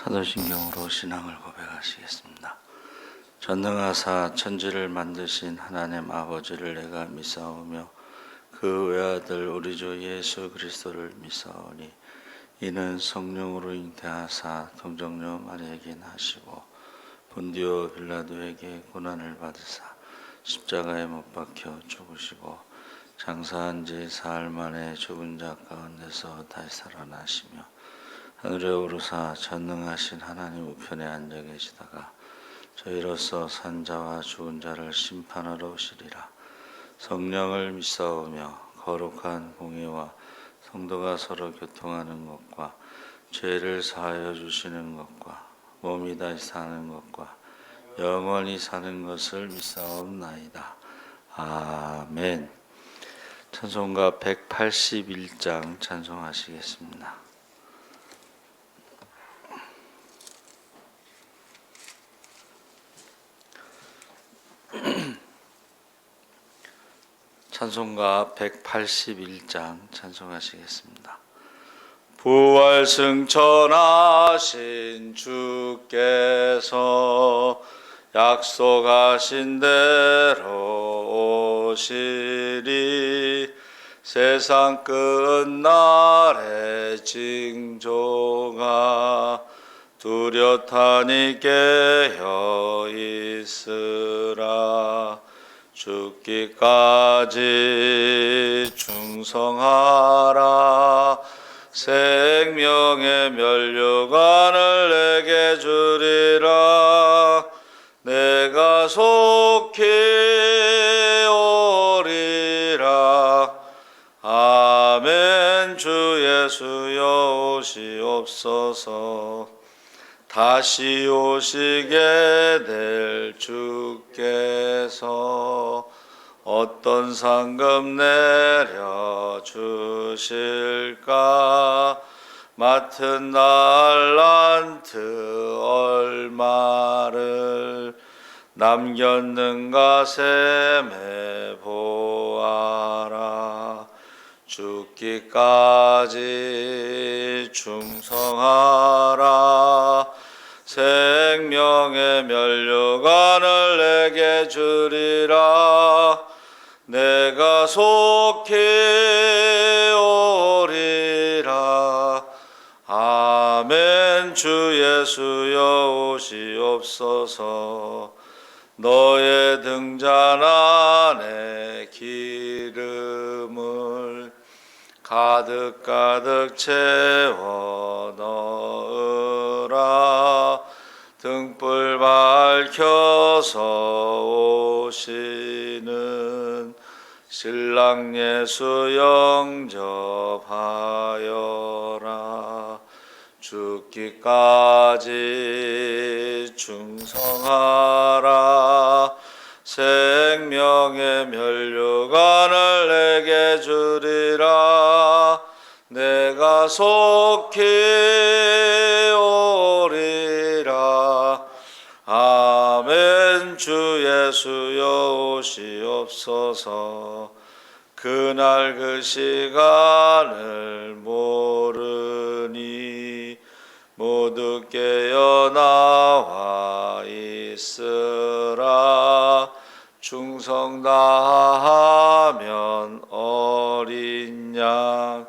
사도신경으로 신앙을 고백하시겠습니다. 전능하사 천지를 만드신 하나님 아버지를 내가 믿사오며 그 외아들 우리 주 예수 그리스도를 믿사오니 이는 성령으로 잉태하사 동정녀 마리아에게 나시고 본디오 빌라도에게 고난을 받으사 십자가에 못 박혀 죽으시고 장사한 지 사흘 만에 죽은 자 가운데서 다시 살아나시며 하늘에 오르사 전능하신 하나님 우편에 앉아 계시다가 저희로서 산자와 죽은 자를 심판하러 오시리라. 성령을 믿사오며 거룩한 공의와 성도가 서로 교통하는 것과 죄를 사하여 주시는 것과 몸이 다시 사는 것과 영원히 사는 것을 믿사옵나이다. 아멘. 찬송가 181장 찬송하시겠습니다. 찬송가 181장 찬송하시겠습니다. 부활승천하신 주께서 약속하신 대로 오시리. 세상 끝날에 징조가 뚜렷하니 깨어 있으라. 죽기까지 충성하라. 생명의 면류관을 내게 주리라. 내가 속히 오리라. 아멘. 주 예수여 오시옵소서. 다시 오시게 될 주께서 어떤 상급 내려 주실까? 맡은 달란트 얼마를 남겼는가 셈해 보아라. 죽기까지 충성하라. 생명의 면류관을 내게 주리라. 내가 속히 오리라. 아멘. 주 예수여 오시옵소서. 너의 등잔 안에 기름을 가득 채워 넣으라. 등불 밝혀서 오시는 신랑 예수 영접하여라. 죽기까지 충성하라. 생명의 면류관을 내게 주리라. 내가 속히 오리라. 아멘. 주 예수여 오시옵소서. 그날 그 시간을 모르니 모두 깨어 나와 있으라. 충성 다하면 어린 양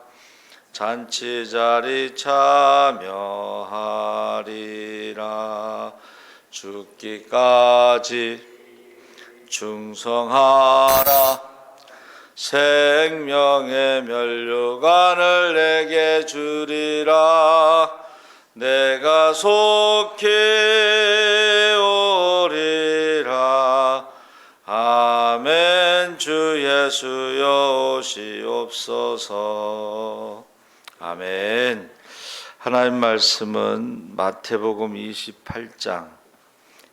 잔치자리 참여하리라. 죽기까지 충성하라. 생명의 면류관을 내게 주리라. 내가 속히 오리라. 아멘. 주 예수여 오시옵소서. 아멘. 하나님 말씀은 마태복음 28장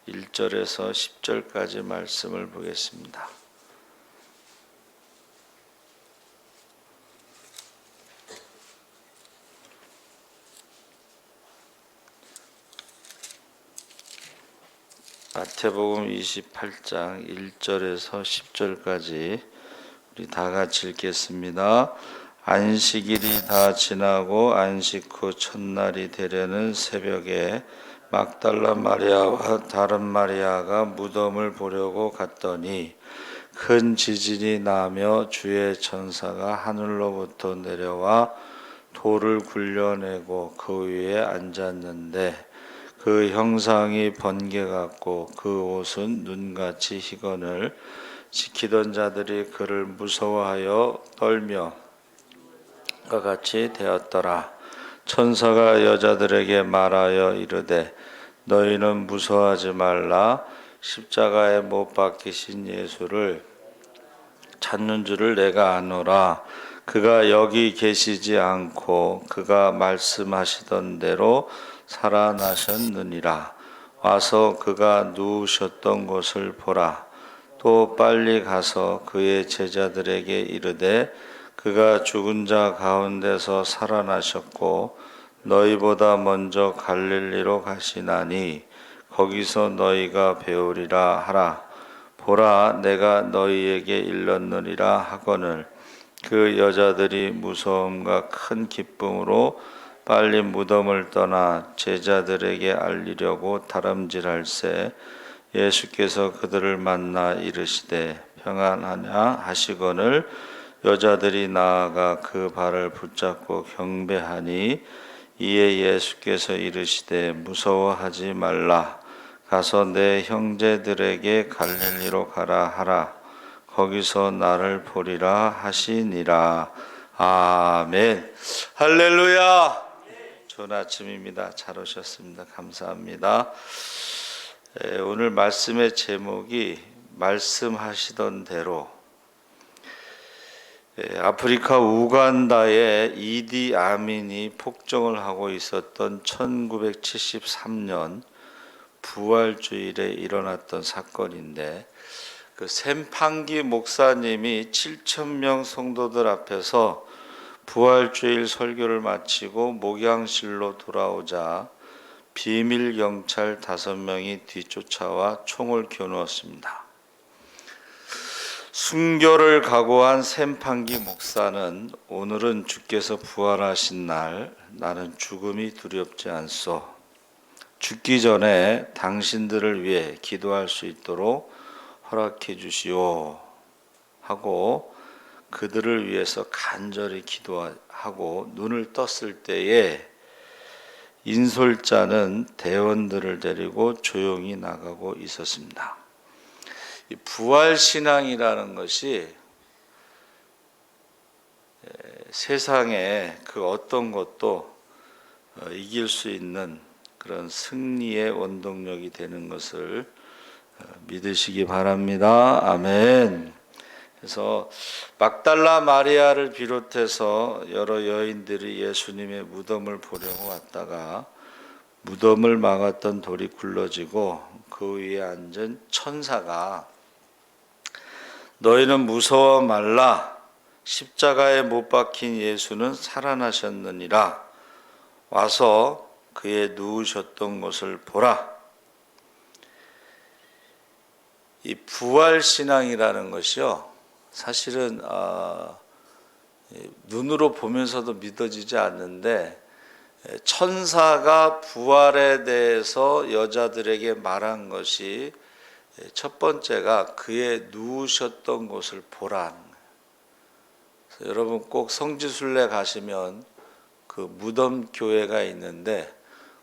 1절에서 10절까지 말씀을 보겠습니다. 마태복음 28장 1절에서 10절까지 우리 다 같이 읽겠습니다. 안식일이 다 지나고 안식 후 첫날이 되려는 새벽에 막달라 마리아와 다른 마리아가 무덤을 보려고 갔더니 큰 지진이 나며 주의 천사가 하늘로부터 내려와 돌을 굴려내고 그 위에 앉았는데 그 형상이 번개 같고 그 옷은 눈같이 희건을 지키던 자들이 그를 무서워하여 떨며 과 같이 되었더라. 천사가 여자들에게 말하여 이르되 너희는 무서워하지 말라. 십자가에 못 박히신 예수를 찾는 줄을 내가 아노라. 그가 여기 계시지 않고 그가 말씀하시던 대로 살아나셨느니라. 와서 그가 누우셨던 곳을 보라. 또 빨리 가서 그의 제자들에게 이르되 그가 죽은 자 가운데서 살아나셨고 너희보다 먼저 갈릴리로 가시나니 거기서 너희가 배우리라 하라. 보라, 내가 너희에게 일렀느니라 하거늘 그 여자들이 무서움과 큰 기쁨으로 빨리 무덤을 떠나 제자들에게 알리려고 다름질할새 예수께서 그들을 만나 이르시되 평안하냐 하시거늘 여자들이 나아가 그 발을 붙잡고 경배하니 이에 예수께서 이르시되 무서워하지 말라. 가서 내 형제들에게 갈릴리로 가라 하라. 거기서 나를 보리라 하시니라. 아멘. 할렐루야. 좋은 아침입니다. 잘 오셨습니다. 감사합니다. 오늘 말씀의 제목이 말씀하시던 대로. 아프리카 우간다에 이디 아민이 폭정을 하고 있었던 1973년 부활주일에 일어났던 사건인데 그 샘팡기 목사님이 7,000명 성도들 앞에서 부활주일 설교를 마치고 목양실로 돌아오자 비밀 경찰 5명이 뒤쫓아와 총을 겨누었습니다. 순교를 각오한 샘팡기 목사는 오늘은 주께서 부활하신 날 나는 죽음이 두렵지 않소. 죽기 전에 당신들을 위해 기도할 수 있도록 허락해 주시오 하고 그들을 위해서 간절히 기도하고 눈을 떴을 때에 인솔자는 대원들을 데리고 조용히 나가고 있었습니다. 이 부활신앙이라는 것이 세상에 그 어떤 것도 이길 수 있는 그런 승리의 원동력이 되는 것을 믿으시기 바랍니다. 아멘. 그래서 막달라 마리아를 비롯해서 여러 여인들이 예수님의 무덤을 보려고 왔다가 무덤을 막았던 돌이 굴러지고 그 위에 앉은 천사가 너희는 무서워 말라. 십자가에 못 박힌 예수는 살아나셨느니라. 와서 그의 누우셨던 곳을 보라. 이 부활신앙이라는 것이요, 사실은 눈으로 보면서도 믿어지지 않는데 천사가 부활에 대해서 여자들에게 말한 것이 첫 번째가 그의 누우셨던 곳을 보라는 거예요. 그래서 여러분 꼭 성지순례 가시면 그 무덤 교회가 있는데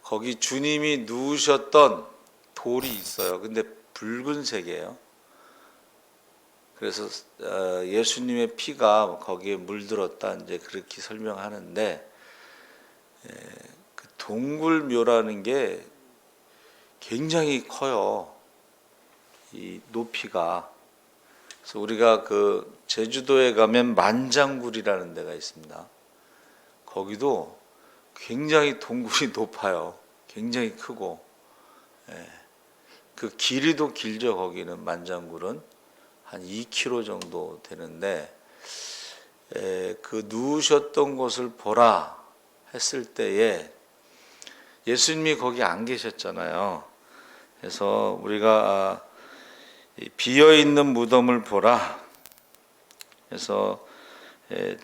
거기 주님이 누우셨던 돌이 있어요. 근데 붉은색이에요. 그래서 예수님의 피가 거기에 물들었다 이제 그렇게 설명하는데 그 동굴묘라는 게 굉장히 커요. 이 높이가. 그래서 우리가 그 제주도에 가면 만장굴이라는 데가 있습니다. 거기도 굉장히 동굴이 높아요. 굉장히 크고. 그 길이도 길죠. 거기는 만장굴은 한 2km 정도 되는데 그 누우셨던 곳을 보라 했을 때에 예수님이 거기 안 계셨잖아요. 그래서 우리가 비어있는 무덤을 보라. 그래서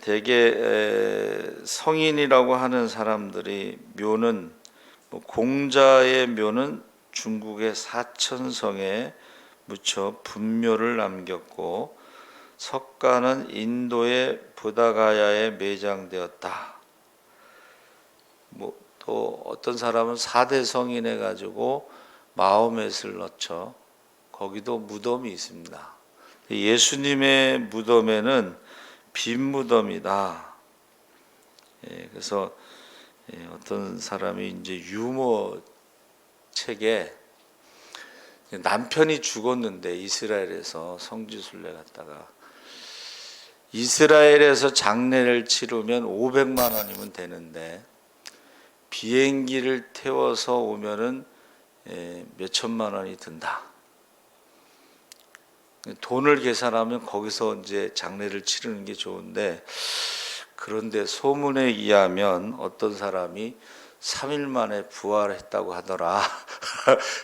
대개 성인이라고 하는 사람들이 묘는 공자의 묘는 중국의 사천성에 묻혀 분묘를 남겼고 석가는 인도의 부다가야에 매장되었다. 또 어떤 사람은 사대성인 해가지고 마호멧을 넣죠. 거기도 무덤이 있습니다. 예수님의 무덤에는 빈 무덤이다. 그래서 어떤 사람이 이제 유머 책에 남편이 죽었는데 이스라엘에서 성지순례 갔다가 이스라엘에서 장례를 치르면 500만 원이면 되는데 비행기를 태워서 오면은 몇 천만 원이 든다. 돈을 계산하면 거기서 이제 장례를 치르는 게 좋은데, 그런데 소문에 의하면 어떤 사람이 3일 만에 부활했다고 하더라.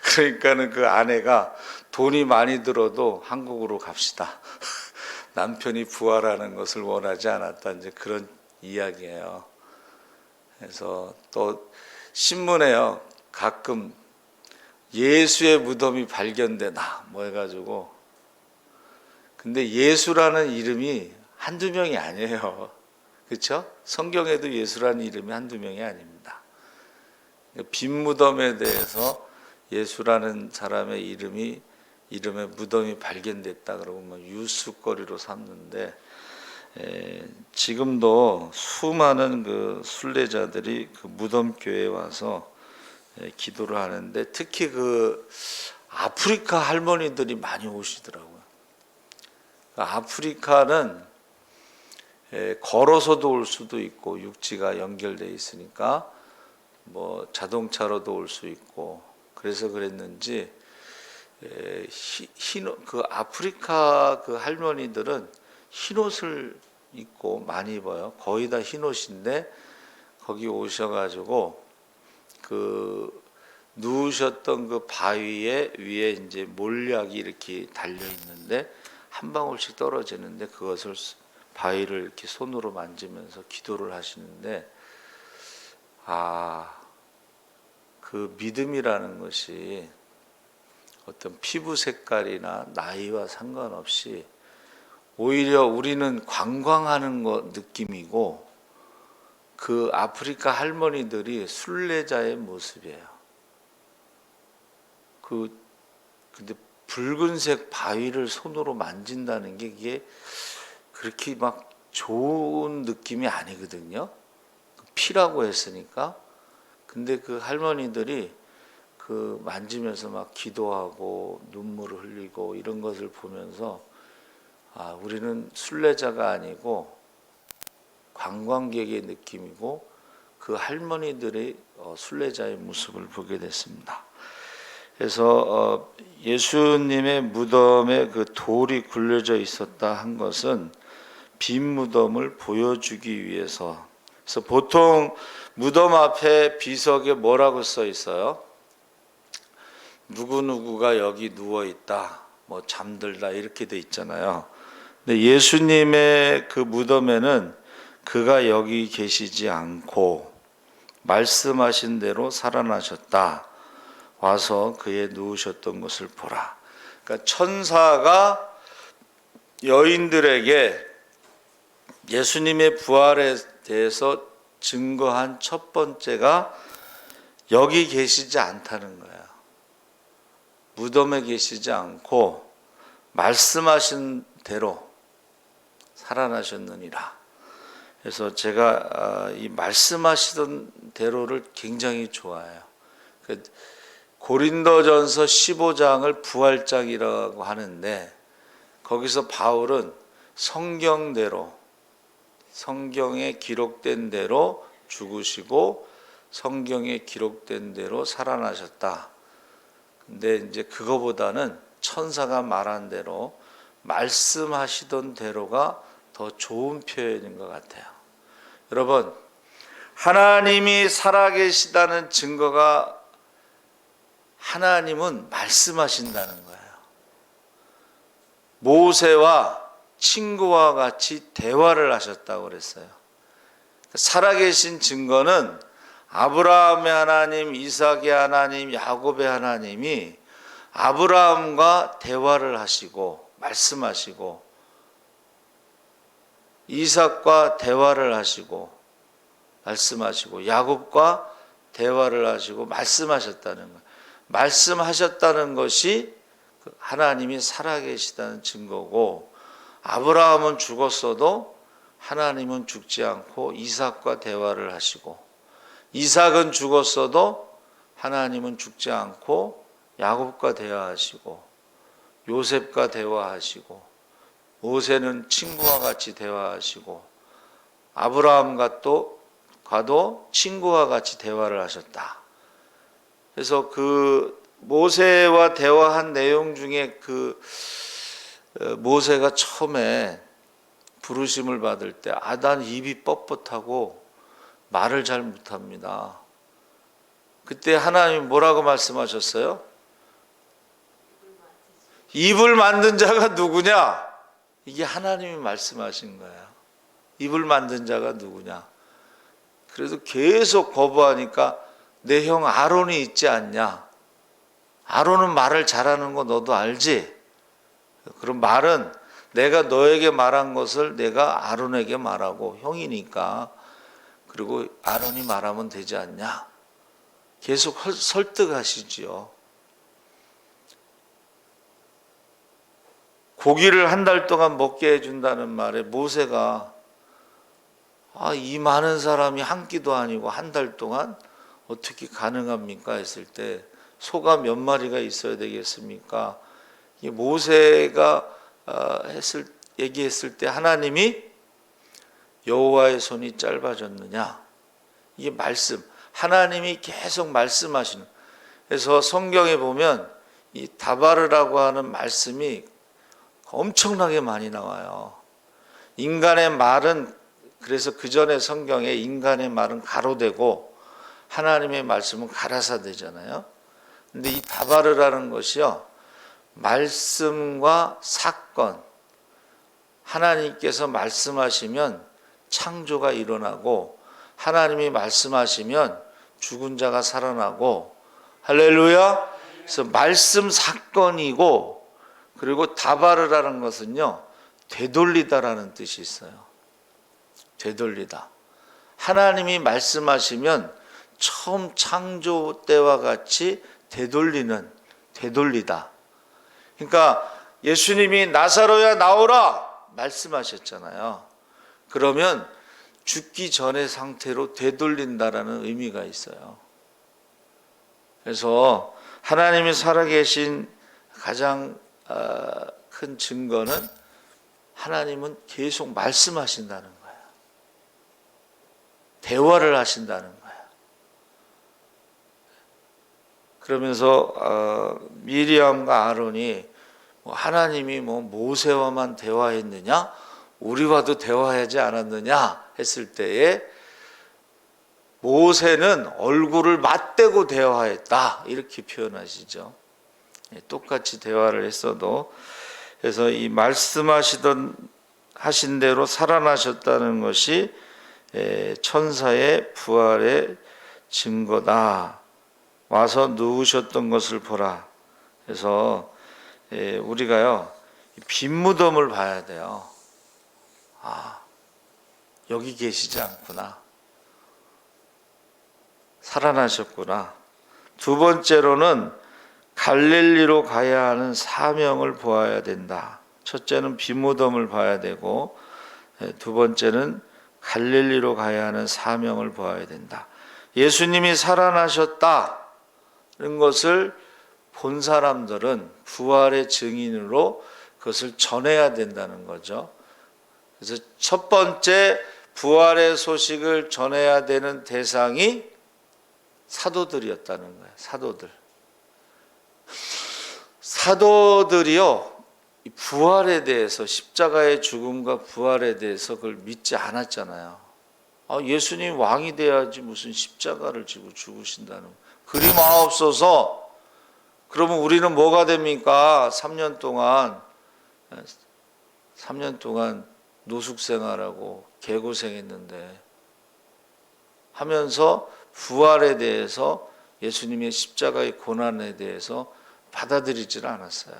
그러니까는 그 아내가 돈이 많이 들어도 한국으로 갑시다. 남편이 부활하는 것을 원하지 않았다. 이제 그런 이야기예요. 그래서 또 신문에요. 가끔 예수의 무덤이 발견되다 뭐 해가지고, 근데 예수라는 이름이 한두 명이 아니에요. 그렇죠? 성경에도 예수라는 이름이 한두 명이 아닙니다. 빈 무덤에 대해서 예수라는 사람의 이름에 무덤이 발견됐다 그러면 뉴스거리로 삼는데, 지금도 수많은 그 순례자들이 그 무덤교회에 와서 기도를 하는데, 특히 그 아프리카 할머니들이 많이 오시더라고요. 아프리카는 걸어서도 올 수도 있고 육지가 연결되어 있으니까 뭐 자동차로도 올 수 있고, 그래서 그랬는지 그 아프리카 그 할머니들은 흰옷을 입고 많이 입어요. 거의 다 흰옷인데 거기 오셔가지고 그 누우셨던 그 바위에 위에 이제 몰약이 이렇게 달려 있는데 한 방울씩 떨어지는데 그것을 바위를 이렇게 손으로 만지면서 기도를 하시는데, 그 믿음이라는 것이 어떤 피부 색깔이나 나이와 상관없이 오히려 우리는 관광하는 것 느낌이고, 그 아프리카 할머니들이 순례자의 모습이에요. 근데 붉은색 바위를 손으로 만진다는 게 이게 그렇게 막 좋은 느낌이 아니거든요. 피라고 했으니까. 근데 그 할머니들이 그 만지면서 막 기도하고 눈물을 흘리고 이런 것을 보면서 우리는 순례자가 아니고 관광객의 느낌이고, 그 할머니들의 순례자의 모습을 보게 됐습니다. 그래서 예수님의 무덤에 그 돌이 굴려져 있었다 한 것은 빈 무덤을 보여주기 위해서. 그래서 보통 무덤 앞에 비석에 뭐라고 써 있어요? 누구누구가 여기 누워 있다, 뭐 잠들다 이렇게 돼 있잖아요. 근데 예수님의 그 무덤에는 그가 여기 계시지 않고 말씀하신 대로 살아나셨다. 와서 그의 누우셨던 것을 보라. 그러니까 천사가 여인들에게 예수님의 부활에 대해서 증거한 첫 번째가 여기 계시지 않다는 거예요. 무덤에 계시지 않고 말씀하신 대로 살아나셨느니라. 그래서 제가 이 말씀하시던 대로를 굉장히 좋아해요. 고린도전서 15장을 부활장이라고 하는데, 거기서 바울은 성경대로, 성경에 기록된 대로 죽으시고 성경에 기록된 대로 살아나셨다. 근데 이제 그거보다는 천사가 말한 대로 말씀하시던 대로가 더 좋은 표현인 것 같아요. 여러분, 하나님이 살아계시다는 증거가 하나님은 말씀하신다는 거예요. 모세와 친구와 같이 대화를 하셨다고 그랬어요. 살아계신 증거는 아브라함의 하나님, 이삭의 하나님, 야곱의 하나님이 아브라함과 대화를 하시고 말씀하시고 이삭과 대화를 하시고 말씀하시고 야곱과 대화를 하시고 말씀하셨다는 거예요. 말씀하셨다는 것이 하나님이 살아계시다는 증거고, 아브라함은 죽었어도 하나님은 죽지 않고 이삭과 대화를 하시고, 이삭은 죽었어도 하나님은 죽지 않고 야곱과 대화하시고, 요셉과 대화하시고, 모세는 친구와 같이 대화하시고, 아브라함과 가도 친구와 같이 대화를 하셨다. 그래서 그 모세와 대화한 내용 중에 모세가 처음에 부르심을 받을 때 난 입이 뻣뻣하고 말을 잘 못합니다. 그때 하나님이 뭐라고 말씀하셨어요? 입을 만든 자가 누구냐? 이게 하나님이 말씀하신 거예요. 입을 만든 자가 누구냐? 그래도 계속 거부하니까 내 형 아론이 있지 않냐? 아론은 말을 잘하는 거 너도 알지? 그럼 말은 내가 너에게 말한 것을 내가 아론에게 말하고 형이니까, 그리고 아론이 말하면 되지 않냐? 계속 설득하시지요. 고기를 한 달 동안 먹게 해준다는 말에 모세가 이 많은 사람이 한 끼도 아니고 한 달 동안 어떻게 가능합니까? 했을 때 소가 몇 마리가 있어야 되겠습니까? 모세가 얘기했을 때 하나님이 여호와의 손이 짧아졌느냐? 이게 말씀, 하나님이 계속 말씀하시는. 그래서 성경에 보면 이 다바르라고 하는 말씀이 엄청나게 많이 나와요. 인간의 말은, 그래서 그 전에 성경에 인간의 말은 가로되고 하나님의 말씀은 가라사되잖아요. 근데 이 다바르라는 것이요, 말씀과 사건, 하나님께서 말씀하시면 창조가 일어나고, 하나님이 말씀하시면 죽은 자가 살아나고, 할렐루야. 그래서 말씀 사건이고, 그리고 다바르라는 것은요, 되돌리다라는 뜻이 있어요. 되돌리다. 하나님이 말씀하시면 처음 창조 때와 같이 되돌리다. 그러니까 예수님이 나사로야 나오라 말씀하셨잖아요. 그러면 죽기 전의 상태로 되돌린다라는 의미가 있어요. 그래서 하나님이 살아계신 가장 큰 증거는 하나님은 계속 말씀하신다는 거예요. 대화를 하신다는 거예요. 그러면서 미리암과 아론이 하나님이 모세와만 대화했느냐? 우리와도 대화하지 않았느냐? 했을 때에 모세는 얼굴을 맞대고 대화했다, 이렇게 표현하시죠. 똑같이 대화를 했어도. 그래서 이 하신 대로 살아나셨다는 것이 천사의 부활의 증거다. 와서 누우셨던 것을 보라. 그래서 우리가요, 빈 무덤을 봐야 돼요. 여기 계시지 않구나, 살아나셨구나. 두 번째로는 갈릴리로 가야 하는 사명을 보아야 된다. 첫째는 빈 무덤을 봐야 되고, 두 번째는 갈릴리로 가야 하는 사명을 보아야 된다. 예수님이 살아나셨다는 것을 본 사람들은 부활의 증인으로 그것을 전해야 된다는 거죠. 그래서 첫 번째 부활의 소식을 전해야 되는 대상이 사도들이었다는 거예요. 사도들이요, 부활에 대해서, 십자가의 죽음과 부활에 대해서 그걸 믿지 않았잖아요. 예수님 왕이 돼야지 무슨 십자가를 지고 죽으신다는, 그리 마옵소서. 그러면 우리는 뭐가 됩니까? 3년 동안 3년 동안 노숙 생활하고 개고생했는데 하면서 부활에 대해서 예수님의 십자가의 고난에 대해서 받아들이지를 않았어요.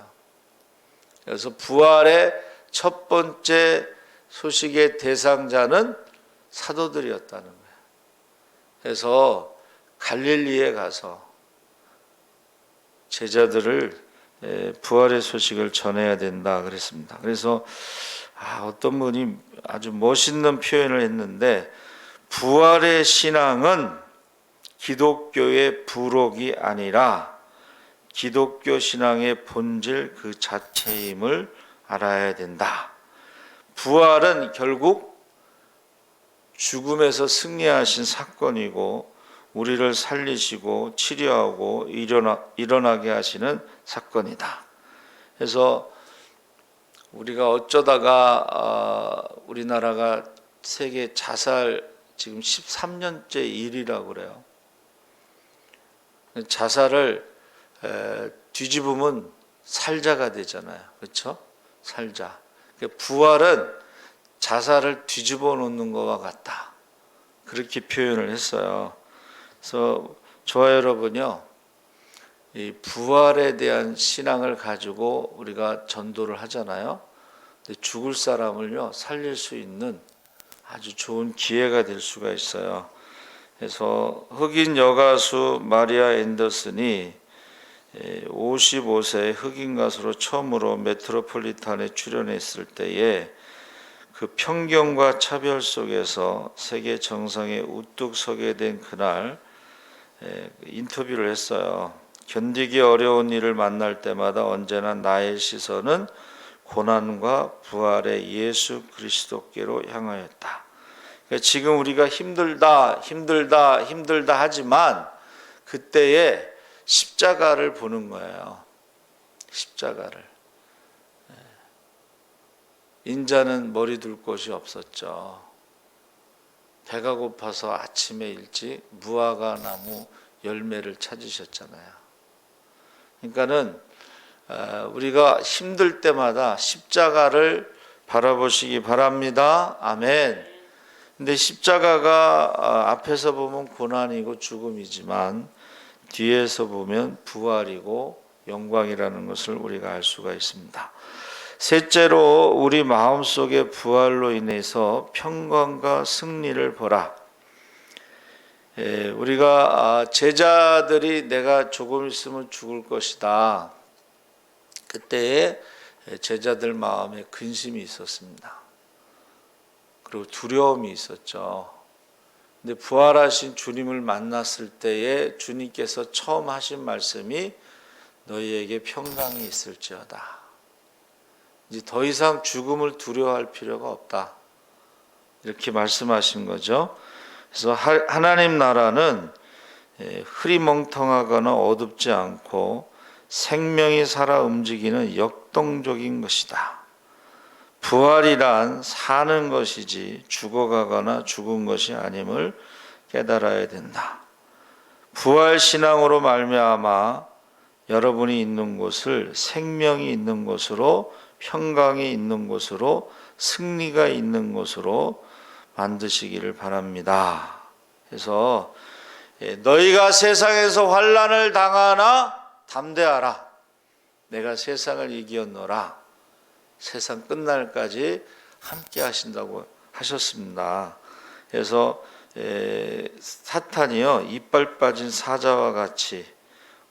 그래서 부활의 첫 번째 소식의 대상자는 사도들이었다는 거예요. 그래서 갈릴리에 가서 제자들을 부활의 소식을 전해야 된다 그랬습니다. 그래서 어떤 분이 아주 멋있는 표현을 했는데, 부활의 신앙은 기독교의 부록이 아니라 기독교 신앙의 본질 그 자체임을 알아야 된다. 부활은 결국 죽음에서 승리하신 사건이고 우리를 살리시고 치료하고 일어나게 하시는 사건이다. 그래서 우리가 어쩌다가 우리나라가 세계 자살 지금 13년째 일이라고 그래요. 자살을 뒤집으면 살자가 되잖아요. 그렇죠? 살자. 부활은 자살을 뒤집어 놓는 것과 같다. 그렇게 표현을 했어요. 그래서 저와 여러분요, 이 부활에 대한 신앙을 가지고 우리가 전도를 하잖아요. 근데 죽을 사람을요 살릴 수 있는 아주 좋은 기회가 될 수가 있어요. 그래서 흑인 여가수 마리아 앤더슨이 55세 흑인 가수로 처음으로 메트로폴리탄에 출연했을 때에 그 편견과 차별 속에서 세계 정상에 우뚝 서게 된 그날 인터뷰를 했어요. 견디기 어려운 일을 만날 때마다 언제나 나의 시선은 고난과 부활의 예수 그리스도께로 향하였다. 그러니까 지금 우리가 힘들다 하지만 그때에 십자가를 보는 거예요. 십자가를. 인자는 머리 둘 곳이 없었죠. 배가 고파서 아침에 일찍 무화과 나무 열매를 찾으셨잖아요. 그러니까는 우리가 힘들 때마다 십자가를 바라보시기 바랍니다. 아멘. 근데 십자가가 앞에서 보면 고난이고 죽음이지만 뒤에서 보면 부활이고 영광이라는 것을 우리가 알 수가 있습니다. 셋째로, 우리 마음속의 부활로 인해서 평강과 승리를 보라. 우리가 제자들이 내가 조금 있으면 죽을 것이다. 그때에 제자들 마음에 근심이 있었습니다. 그리고 두려움이 있었죠. 근데 부활하신 주님을 만났을 때에 주님께서 처음 하신 말씀이 너희에게 평강이 있을지어다. 이제 더 이상 죽음을 두려워할 필요가 없다. 이렇게 말씀하신 거죠. 그래서 하나님 나라는 흐리멍텅하거나 어둡지 않고 생명이 살아 움직이는 역동적인 것이다. 부활이란 사는 것이지 죽어가거나 죽은 것이 아님을 깨달아야 된다. 부활 신앙으로 말미암아 여러분이 있는 곳을 생명이 있는 곳으로, 평강이 있는 곳으로, 승리가 있는 곳으로 만드시기를 바랍니다. 그래서 너희가 세상에서 환난을 당하나 담대하라. 내가 세상을 이기었노라. 세상 끝날까지 함께 하신다고 하셨습니다. 그래서 사탄이요 이빨 빠진 사자와 같이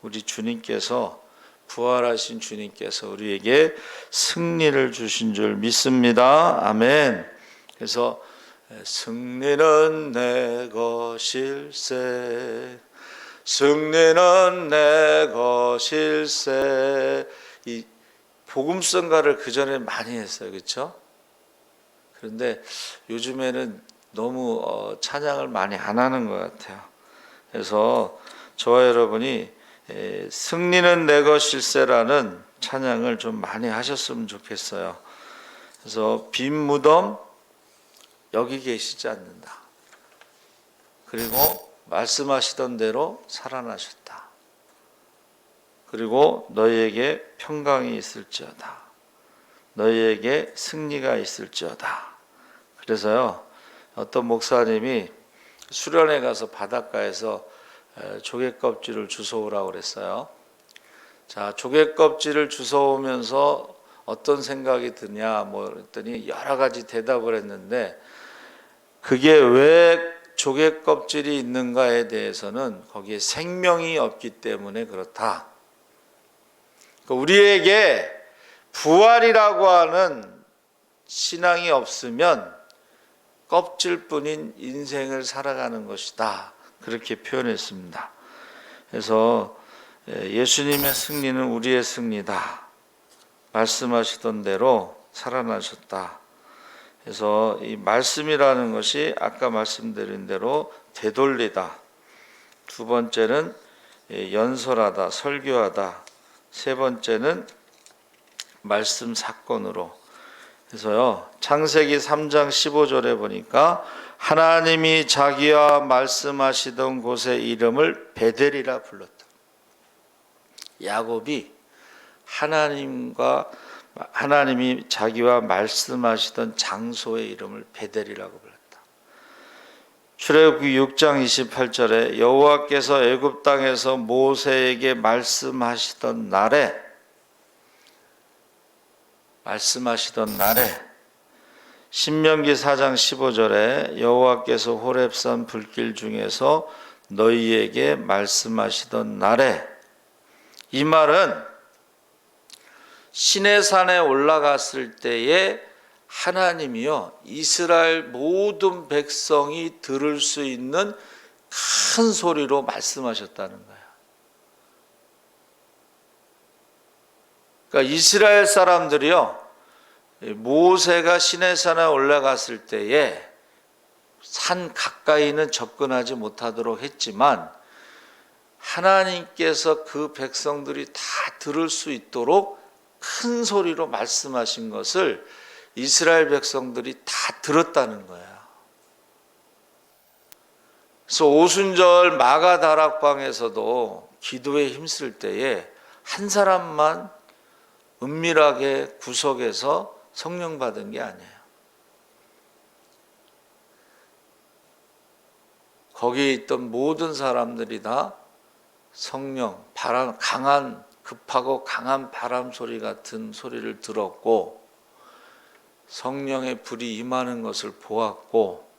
우리 주님께서, 부활하신 주님께서 우리에게 승리를 주신 줄 믿습니다. 아멘. 그래서 승리는 내 것일세, 승리는 내 것일세. 이 복음성가를 그 전에 많이 했어요, 그렇죠? 그런데 요즘에는 너무 찬양을 많이 안 하는 것 같아요. 그래서 저와 여러분이 승리는 내 것일세라는 찬양을 좀 많이 하셨으면 좋겠어요. 그래서 빈 무덤 여기 계시지 않는다. 그리고 말씀하시던 대로 살아나셨다. 그리고 너희에게 평강이 있을지어다. 너희에게 승리가 있을지어다. 그래서요, 어떤 목사님이 수련회 가서 바닷가에서 조개 껍질을 주워오라고 그랬어요. 자, 조개 껍질을 주워오면서 어떤 생각이 드냐 그랬더니 여러 가지 대답을 했는데, 그게 왜 조개 껍질이 있는가에 대해서는 거기에 생명이 없기 때문에 그렇다. 우리에게 부활이라고 하는 신앙이 없으면 껍질뿐인 인생을 살아가는 것이다. 그렇게 표현했습니다. 그래서 예수님의 승리는 우리의 승리다. 말씀하시던 대로 살아나셨다. 그래서 이 말씀이라는 것이 아까 말씀드린 대로 되돌리다. 두 번째는 연설하다, 설교하다. 세 번째는 말씀 사건으로. 그래서요, 창세기 3장 15절에 보니까 하나님이 자기와 말씀하시던 곳의 이름을 베델이라 불렀다. 야곱이 하나님이 자기와 말씀하시던 장소의 이름을 베델이라고 불렀다. 출애굽기 6장 28절에 여호와께서 애굽 땅에서 모세에게 말씀하시던 날에 신명기 4장 15절에 여호와께서 호렙산 불길 중에서 너희에게 말씀하시던 날에, 이 말은 시내산에 올라갔을 때에 하나님이요, 이스라엘 모든 백성이 들을 수 있는 큰 소리로 말씀하셨다는 거예요. 그러니까 이스라엘 사람들이요, 모세가 시내산에 올라갔을 때에 산 가까이는 접근하지 못하도록 했지만 하나님께서 그 백성들이 다 들을 수 있도록 큰 소리로 말씀하신 것을 이스라엘 백성들이 다 들었다는 거예요. 그래서 오순절 마가다락방에서도 기도에 힘쓸 때에 한 사람만 은밀하게 구석에서 성령 받은 게 아니에요. 거기에 있던 모든 사람들이 다 성령, 급하고 강한 바람 소리 같은 소리를 들었고, 성령의 불이 임하는 것을 보았고,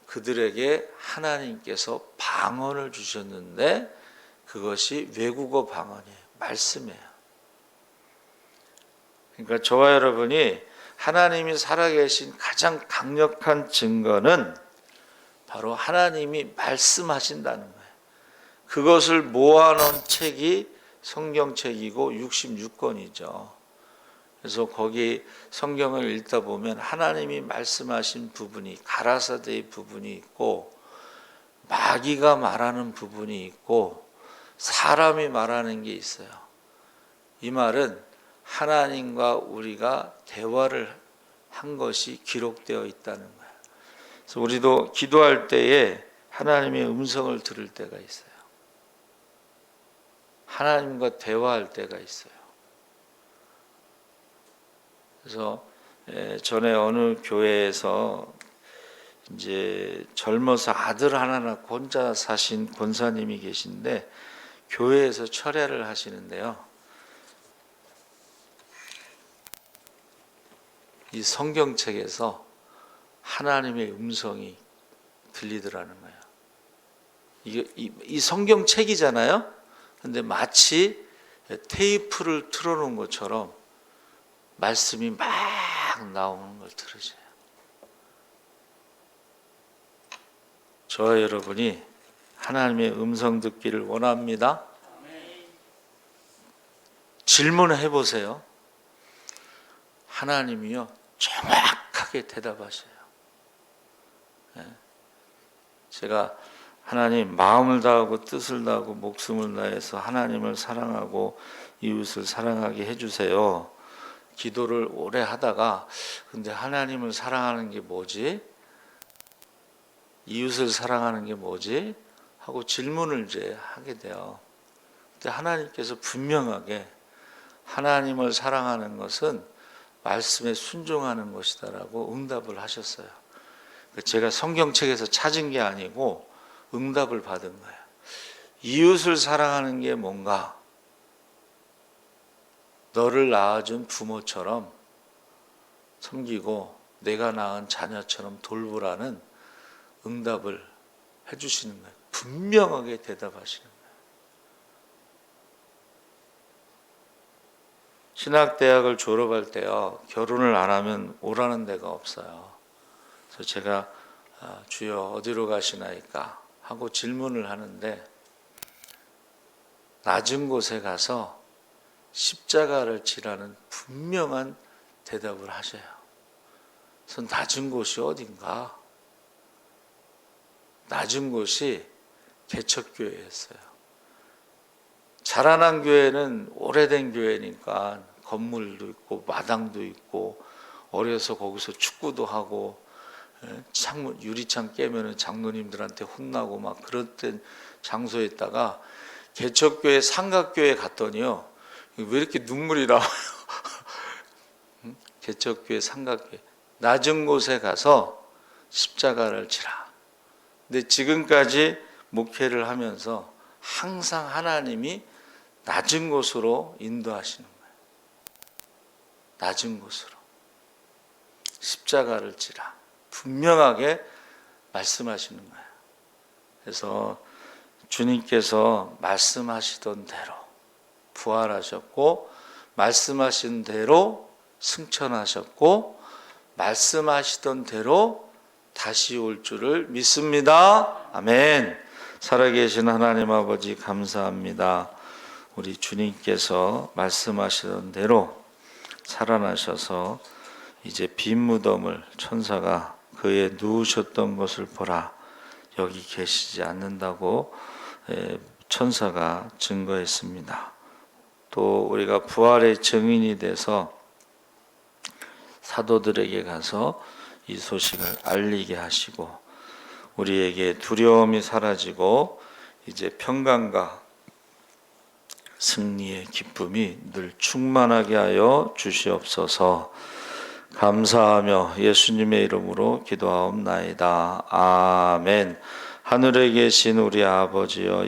그들에게 하나님께서 방언을 주셨는데 그것이 외국어 방언이에요. 말씀이에요. 그러니까 저와 여러분이 하나님이 살아계신 가장 강력한 증거는 바로 하나님이 말씀하신다는 거예요. 그것을 모아놓은 책이 성경책이고 66권이죠. 그래서 거기 성경을 읽다 보면 하나님이 말씀하신 부분이, 가라사대의 부분이 있고, 마귀가 말하는 부분이 있고, 사람이 말하는 게 있어요. 이 말은 하나님과 우리가 대화를 한 것이 기록되어 있다는 거예요. 그래서 우리도 기도할 때에 하나님의 음성을 들을 때가 있어요. 하나님과 대화할 때가 있어요. 그래서 전에 어느 교회에서 이제 젊어서 아들 하나 낳고 혼자 사신 권사님이 계신데, 교회에서 철회를 하시는데요, 이 성경책에서 하나님의 음성이 들리더라는 거예요. 이 성경책이잖아요. 근데 마치 테이프를 틀어놓은 것처럼 말씀이 막 나오는 걸 들으세요. 저와 여러분이 하나님의 음성 듣기를 원합니다. 질문해 보세요. 하나님이요, 정확하게 대답하셔요. 제가 하나님, 마음을 다하고 뜻을 다하고 목숨을 다해서 하나님을 사랑하고 이웃을 사랑하게 해주세요. 기도를 오래 하다가, 근데 하나님을 사랑하는 게 뭐지? 이웃을 사랑하는 게 뭐지? 하고 질문을 이제 하게 돼요. 근데 하나님께서 분명하게 하나님을 사랑하는 것은 말씀에 순종하는 것이다라고 응답을 하셨어요. 제가 성경책에서 찾은 게 아니고 응답을 받은 거예요. 이웃을 사랑하는 게 뭔가? 너를 낳아준 부모처럼 섬기고 내가 낳은 자녀처럼 돌보라는 응답을 해주시는 거예요. 분명하게 대답하시는 거예요. 신학대학을 졸업할 때요, 결혼을 안 하면 오라는 데가 없어요. 그래서 제가 주여 어디로 가시나이까 하고 질문을 하는데, 낮은 곳에 가서 십자가를 지라는 분명한 대답을 하셔요. 그래서 낮은 곳이 어딘가? 낮은 곳이 개척교회였어요. 자라난 교회는 오래된 교회니까 건물도 있고 마당도 있고, 어려서 거기서 축구도 하고, 창문 유리창 깨면은 장로님들한테 혼나고 막 그랬던 장소에 있다가, 개척교회 삼각교회 갔더니요, 왜 이렇게 눈물이 나와요? 개척교회 삼각교회, 낮은 곳에 가서 십자가를 지라. 근데 지금까지 목회를 하면서 항상 하나님이 낮은 곳으로 인도하시는 거예요. 낮은 곳으로 십자가를 지라 분명하게 말씀하시는 거예요. 그래서 주님께서 말씀하시던 대로 부활하셨고, 말씀하신 대로 승천하셨고, 말씀하시던 대로 다시 올 줄을 믿습니다. 아멘. 살아계신 하나님 아버지 감사합니다. 우리 주님께서 말씀하시던 대로 살아나셔서 이제 빈 무덤을 천사가 그에 누우셨던 것을 보라, 여기 계시지 않는다고 천사가 증거했습니다. 또 우리가 부활의 증인이 돼서 사도들에게 가서 이 소식을 알리게 하시고, 우리에게 두려움이 사라지고 이제 평강과 승리의 기쁨이 늘 충만하게 하여 주시옵소서. 감사하며 예수님의 이름으로 기도하옵나이다. 아멘. 하늘에 계신 우리 아버지여,